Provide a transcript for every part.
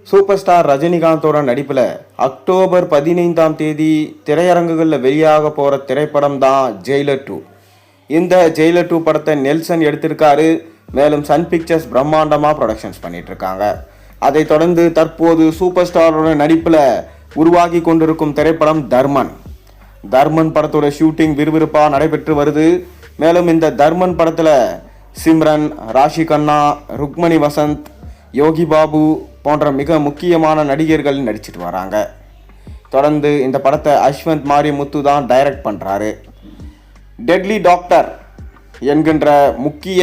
Super star ரஜினிகாந்தோட நடிப்பில் October 15ஆம் தேதி திரையரங்குகளில் வெளியாக போகிற திரைப்படம் தான் ஜெயிலர் 2. இந்த ஜெயிலர் 2 படத்தை நெல்சன் எடுத்திருக்காரு. மேலும் சன் பிக்சர்ஸ் பிரம்மாண்டமாக ப்ரொடக்ஷன்ஸ் பண்ணிட்டு இருக்காங்க. அதைத் தொடர்ந்து தற்போது சூப்பர் ஸ்டாரோட நடிப்பில் உருவாகி கொண்டிருக்கும் திரைப்படம் தர்மன் படத்தோட ஷூட்டிங் விறுவிறுப்பாக நடைபெற்று வருது. மேலும் இந்த தர்மன் படத்தில் சிம்ரன், ராஷி கண்ணா, ருக்மணி வசந்த், யோகி பாபு போன்ற மிக முக்கியமான நடிகர்கள் நடிச்சிட்டு வராங்க. தொடர்ந்து இந்த படத்தை அஸ்வந்த் மாரிமுத்து தான் டைரக்ட் பண்ணுறாரு. டெட்லி டாக்டர் என்கின்ற முக்கிய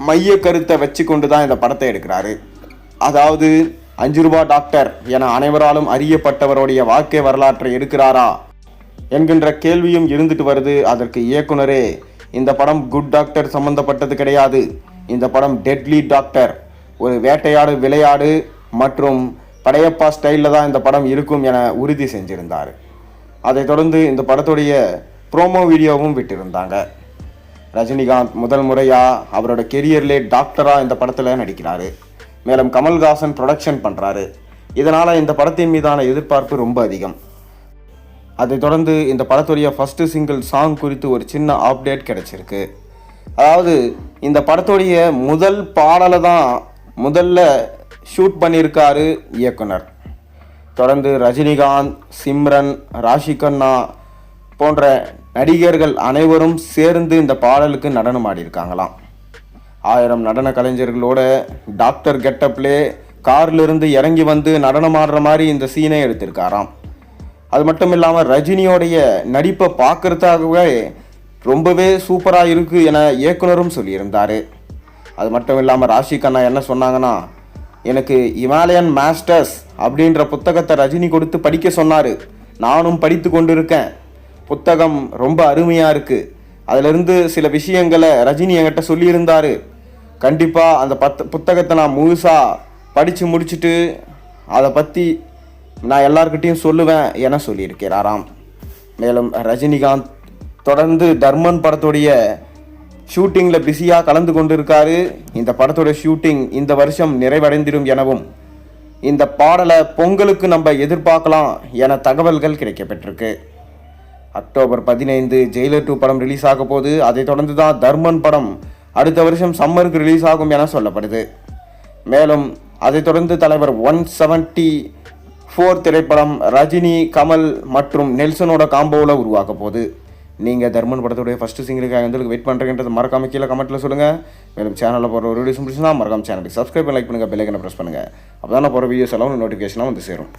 மைய கருத்தை வச்சு கொண்டு தான் இந்த படத்தை எடுக்கிறாரு. அதாவது 5 ரூபா டாக்டர் என அனைவராலும் அறியப்பட்டவருடைய வாழ்க்கை வரலாற்றை எடுக்கிறாரா என்கின்ற கேள்வியும் இருந்துட்டு வருது. அதற்கு இயக்குனரே, இந்த படம் குட் டாக்டர் சம்பந்தப்பட்டது கிடையாது, இந்த படம் டெட்லி டாக்டர், ஒரு வேட்டையாடு விளையாடு மற்றும் படையப்பா ஸ்டைலில் தான் இந்த படம் இருக்கும் என உறுதி செஞ்சிருந்தார். அதைத் தொடர்ந்து இந்த படத்துடைய ப்ரோமோ வீடியோவும் விட்டிருந்தாங்க. ரஜினிகாந்த் முதல் முறையாக அவரோட கெரியர்லே டாக்டராக இந்த படத்தில் நடிக்கிறாரு. மேலும் கமல்ஹாசன் ப்ரொடக்ஷன் பண்ணுறாரு. இதனால் இந்த படத்தின் மீதான எதிர்பார்ப்பு ரொம்ப அதிகம். அதைத் தொடர்ந்து இந்த படத்துடைய ஃபஸ்ட்டு சிங்கிள் சாங் குறித்து ஒரு சின்ன அப்டேட் கிடைச்சிருக்கு. அதாவது இந்த படத்துடைய முதல் பாடலை தான் முதல்ல ஷூட் பண்ணியிருக்காரு இயக்குனர். தொடர்ந்து ரஜினிகாந்த், சிம்ரன், ராஷி கண்ணா போன்ற நடிகர்கள் அனைவரும் சேர்ந்து இந்த பாடலுக்கு நடனம் ஆடியிருக்காங்களாம். 1000 நடன கலைஞர்களோட டாக்டர் கெட்டப்லே கார்லேருந்து இறங்கி வந்து நடனம் ஆடுற மாதிரி இந்த சீனை எடுத்திருக்காராம். அது மட்டும் இல்லாமல் ரஜினியோடைய நடிப்பை பார்க்குறதுக்காகவே ரொம்பவே சூப்பராக இருக்குது என இயக்குனரும் சொல்லியிருந்தார். அது மட்டும் இல்லாமல் ராஷி கண்ணா என்ன சொன்னாங்கன்னா, எனக்கு இமாலயன் மாஸ்டர்ஸ் அப்படின்ற புத்தகத்தை ரஜினி கொடுத்து படிக்க சொன்னார். நானும் படித்து கொண்டு இருக்கேன். புத்தகம் ரொம்ப அருமையாக இருக்குது. அதிலிருந்து சில விஷயங்களை ரஜினி என்கிட்ட சொல்லியிருந்தார். கண்டிப்பாக அந்த புத்தகத்தை நான் முழுசாக படித்து முடிச்சுட்டு அதை பற்றி நான் எல்லார்கிட்டையும் சொல்லுவேன் என சொல்லியிருக்கிறாராம். மேலும் ரஜினிகாந்த் தொடர்ந்து தர்மன் படத்துடைய ஷூட்டிங்கில் பிஸியாக கலந்து கொண்டிருக்காரு. இந்த படத்தோட ஷூட்டிங் இந்த வருஷம் நிறைவடைந்திடும் எனவும் இந்த பாடலை பொங்கலுக்கு நம்ம எதிர்பார்க்கலாம் என தகவல்கள் கிடைக்கப்பட்டிருக்கு. அக்டோபர் 15 ஜெயிலர் 2 படம் ரிலீஸ் ஆக போகுது. அதை தொடர்ந்து தான் தர்மன் படம் அடுத்த வருஷம் சம்மருக்கு ரிலீஸ் ஆகும் என சொல்லப்படுது. மேலும் அதை தொடர்ந்து தலைவர் 174 திரைப்படம் ரஜினி, கமல் மற்றும் நெல்சனோட காம்போவில் உருவாக்க போகுது. நீங்கள் தர்மன் படத்துடைய ஃபஸ்ட்டு சிங்கிளுக்காக வந்து வெயிட் பண்ணுறீங்கன்றது மறக்காம கீழே கமெண்ட்டில் சொல்லுங்கள். மேலும் சேனலில் போகிற ஒரு வீடியோஸ் பிடிச்சினா மறக்காம சேனலுக்கு சப்ஸ்கிரைப் லைக் பண்ணுங்கள், பெல் ஐக்கனை ப்ரெஸ் பண்ணுங்கள். அப்போ தான் நான் போகிற வீடியோஸ் எல்லாம் நோட்டிஃபிகேஷனாக வந்து சேரும்.